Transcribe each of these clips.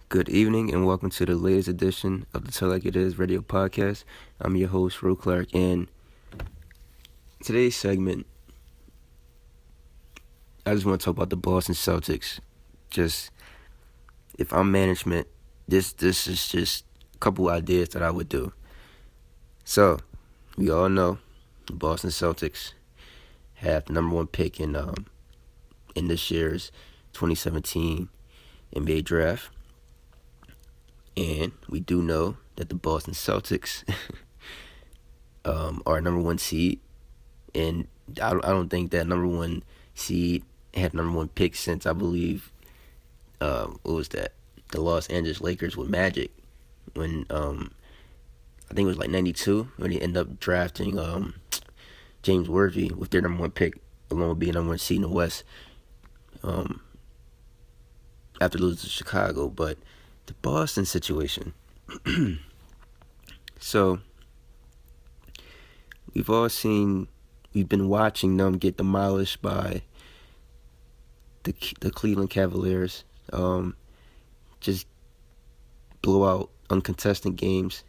Good evening and welcome to the latest edition of the Tell Like It Is radio podcast. I'm your host, Ro Clark, and today's segment, I just want to talk about the Boston Celtics. Just, if I'm management, this is just a couple ideas that I would do. So, we all know the Boston Celtics have the number one pick in this year's 2017 NBA draft. And we do know that the Boston Celtics are number one seed. And I don't think that number one seed had number one pick since, I believe, what was that? The Los Angeles Lakers with Magic. When, I think it was like 92, when they ended up drafting James Worthy with their number one pick, along with being number one seed in the West, after losing to Chicago. But the Boston situation. So, we've been watching them get demolished by the Cleveland Cavaliers. Just blow out uncontested games.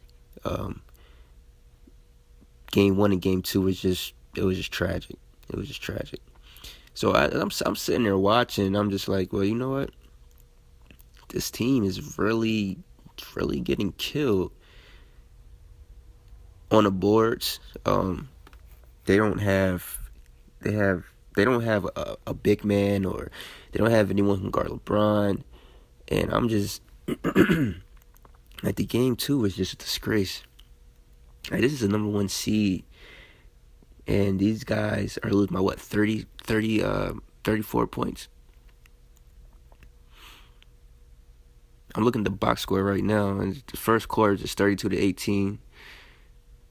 Game 1 and Game 2 was just tragic. It was just tragic. So I'm sitting there watching, and I'm just like, well, you know what? This team is really getting killed on the boards. They don't have a big man, or they don't have anyone who can guard LeBron. And I'm just like, the Game 2 was just a disgrace. Like, this is the number one seed, and these guys are losing by 34 points. I'm looking at the box score right now, and the first quarter is 32-18.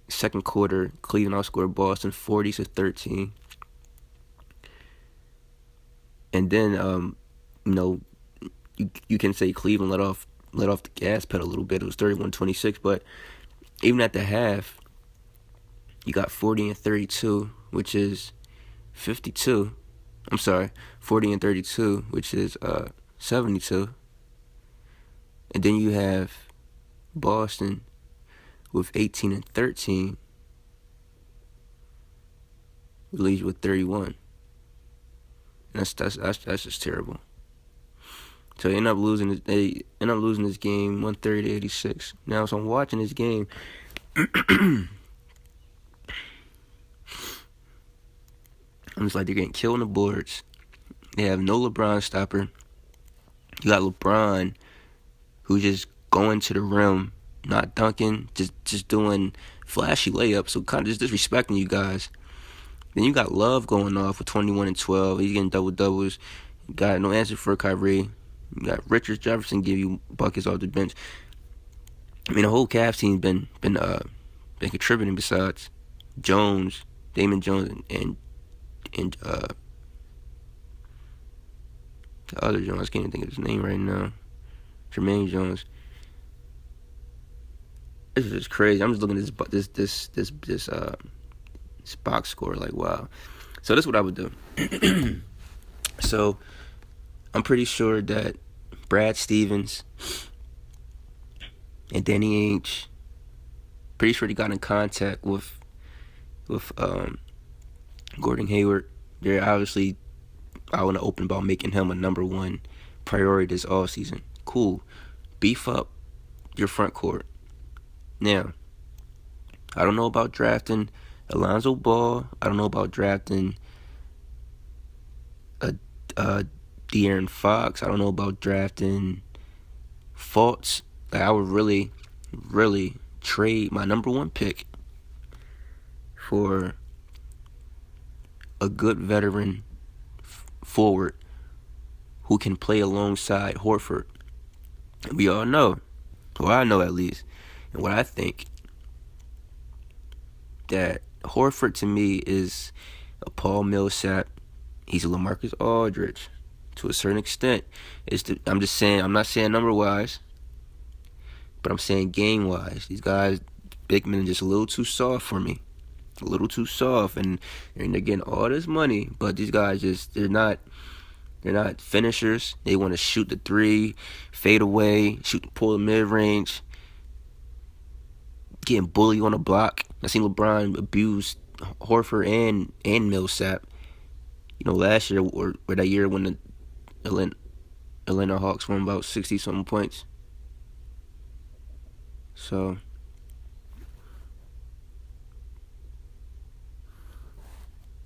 Second quarter, Cleveland outscored Boston 40-13. And then, you can say Cleveland let off the gas pedal a little bit. It was 31-26, but even at the half, you got 40-32, which is 52. I'm sorry, 40-32, which is 72. And then you have Boston with 18-13, which leaves you with 31. And that's just terrible. So they end up losing this game 130-86. Now, so I'm watching this game. I'm just like, they're getting killed on the boards. They have no LeBron stopper. You got LeBron, who's just going to the rim, not dunking, just doing flashy layups, so kind of just disrespecting you guys. Then you got Love going off with 21 and 12. He's getting double-doubles. You got no answer for Kyrie. You got Richard Jefferson give you buckets off the bench. I mean, the whole Cavs team's been contributing, besides Jones, Damon Jones, and the other Jones. I can't even think of his name right now. Jermaine Jones. This is just crazy. I'm just looking at this box score, like, wow. So this is what I would do. So I'm pretty sure that Brad Stevens and Danny Ainge, pretty sure they got in contact with Gordon Hayward. They're obviously out in the open about making him a number one priority this offseason. Cool. Beef up your front court. Now, I don't know about drafting Alonzo Ball. I don't know about drafting De'Aaron Fox. I don't know about drafting Fultz. Like, I would really trade my number one pick for a good veteran forward who can play alongside Horford. We all know, well, I know at least, and what I think, that Horford to me is a Paul Millsap. He's a LaMarcus Aldridge to a certain extent. I'm just saying, I'm not saying number wise, but I'm saying game wise. These guys, big men, are just a little too soft for me. A little too soft, and they're getting all this money, but these guys they're not They're not finishers. They want to shoot the three, fade away, pull the mid range, getting bullied on the block. I seen LeBron abuse Horford and Millsap. Last year or that year when the Atlanta Hawks won about 60-something points. So,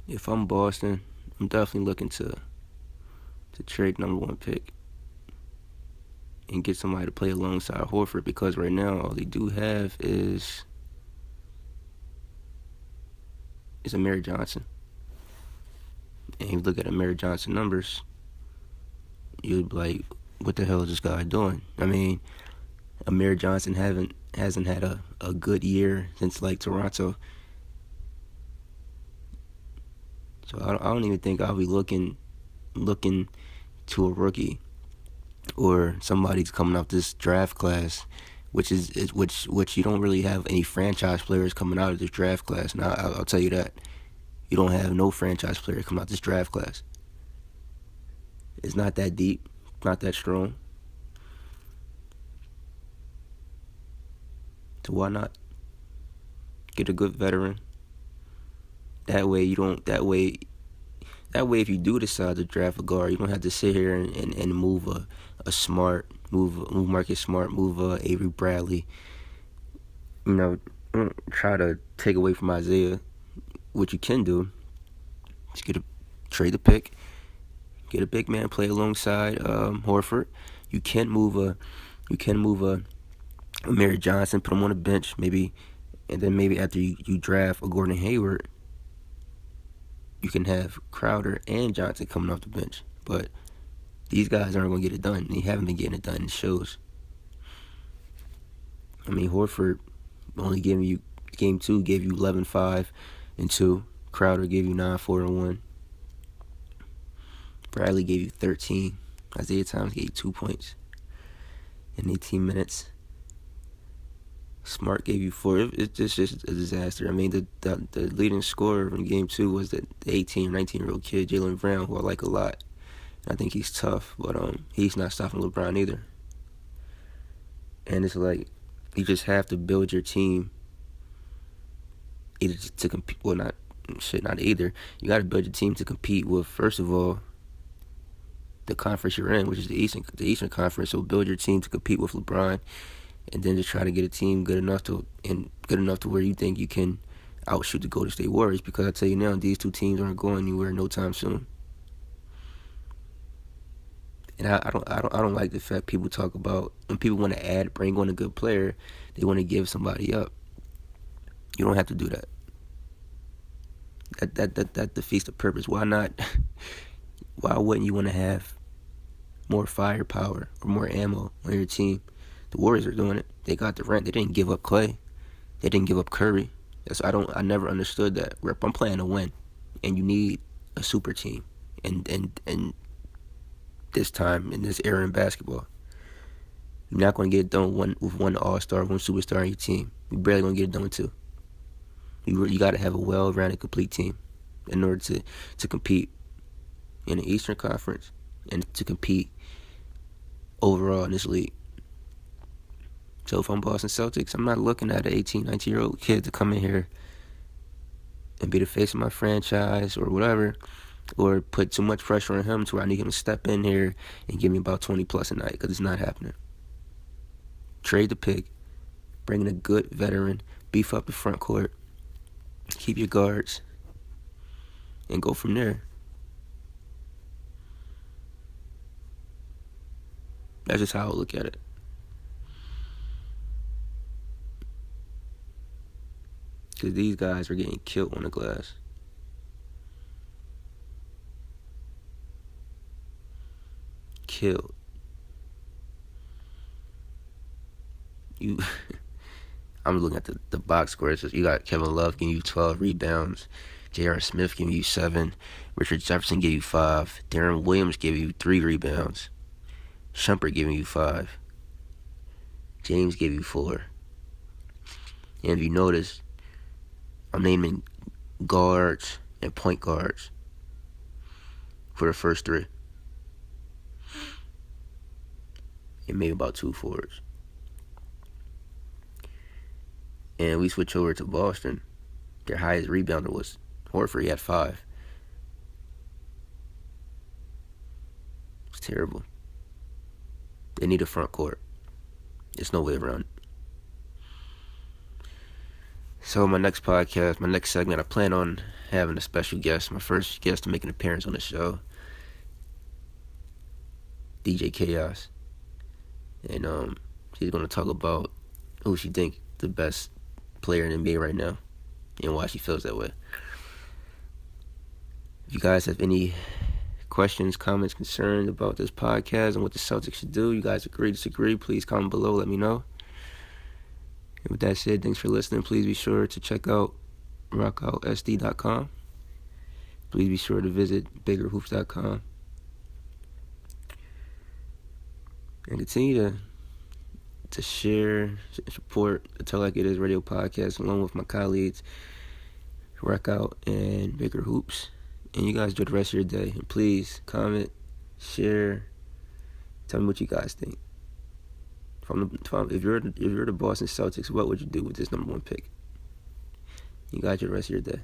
if I'm Boston, I'm definitely looking to trade number 1 pick and get somebody to play alongside Horford, because right now all they do have is Amir Johnson. And if you look at Amir Johnson numbers, you'd be like, what the hell is this guy doing? I mean, Amir Johnson hasn't had a good year since like Toronto. So I don't even think I'll be looking to a rookie or somebody's coming off this draft class, which you don't really have any franchise players coming out of this draft class. Now I'll tell you that you don't have no franchise player coming out this draft class. It's not that deep, not that strong. So why not get a good veteran? That way if you do decide to draft a guard, you don't have to sit here and move a Smart, move Marcus Smart, move Avery Bradley. Try to take away from Isaiah. What you can do is trade the pick, get a big man, play alongside Horford. You can move a Amir Johnson, put him on the bench, maybe, and then maybe after you draft a Gordon Hayward, you can have Crowder and Johnson coming off the bench. But these guys aren't going to get it done. They haven't been getting it done. It shows. I mean, Horford only giving you game 2 gave you 11, 5, and 2. Crowder gave you 9, 4, and 1. Bradley gave you 13. Isaiah Thomas gave you 2 points in 18 minutes. Smart gave you 4. It's just a disaster. I mean, the leading scorer in game 2 was the 18, 19-year-old kid, Jaylen Brown, who I like a lot. I think he's tough, but he's not stopping LeBron either. And it's like, you just have to build your team either to compete. Well, not either. You got to build your team to compete with, first of all, the conference you're in, which is the Eastern Conference. So build your team to compete with LeBron, and then just try to get a team good enough to where you think you can outshoot the Golden State Warriors. Because I tell you now, these two teams aren't going anywhere no time soon. And I don't like the fact people talk about when people want to bring on a good player, they want to give somebody up. You don't have to do that. That defeats the purpose. Why not? Why wouldn't you want to have more firepower or more ammo on your team? The Warriors are doing it. They got Durant. They didn't give up Clay. They didn't give up Curry. I never understood that. I'm playing to win, and you need a super team. And this time in this era in basketball, you're not going to get it done with one all-star, one superstar on your team. You're barely going to get it done with 2. You got to have a well-rounded, complete team in order to compete in the Eastern Conference and to compete overall in this league. So if I'm Boston Celtics, I'm not looking at an 18, 19-year-old kid to come in here and be the face of my franchise or whatever, or put too much pressure on him to where I need him to step in here and give me about 20 plus a night, because it's not happening. Trade the pick, bring in a good veteran, beef up the front court, keep your guards, and go from there. That's just how I look at it. Because these guys are getting killed on the glass. Killed. I'm looking at the box scores. You got Kevin Love giving you 12 rebounds. J.R. Smith giving you 7. Richard Jefferson gave you 5. Darren Williams gave you 3 rebounds. Shumpert giving you 5. James gave you 4. And if you notice, I'm naming guards and point guards for the first 3. and maybe about 2 forwards. And we switch over to Boston. Their highest rebounder was Horford. He had 5. It's terrible. They need a front court. There's no way around it. So my next podcast, my next segment, I plan on having a special guest. My first guest to make an appearance on the show. DJ Chaos. And she's going to talk about who she thinks the best player in the NBA right now and why she feels that way. If you guys have any questions, comments, concerns about this podcast and what the Celtics should do, you guys agree, disagree, please comment below, let me know. And with that said, thanks for listening. Please be sure to check out rockoutsd.com. Please be sure to visit biggerhoops.com. And continue to share, support the Tell Like It Is radio podcast along with my colleagues, Rockout and Bigger Hoops. And you guys enjoy the rest of your day. And please comment, share, tell me what you guys think. If you're the Boston Celtics, what would you do with this number 1 pick? You guys enjoy the rest of your day.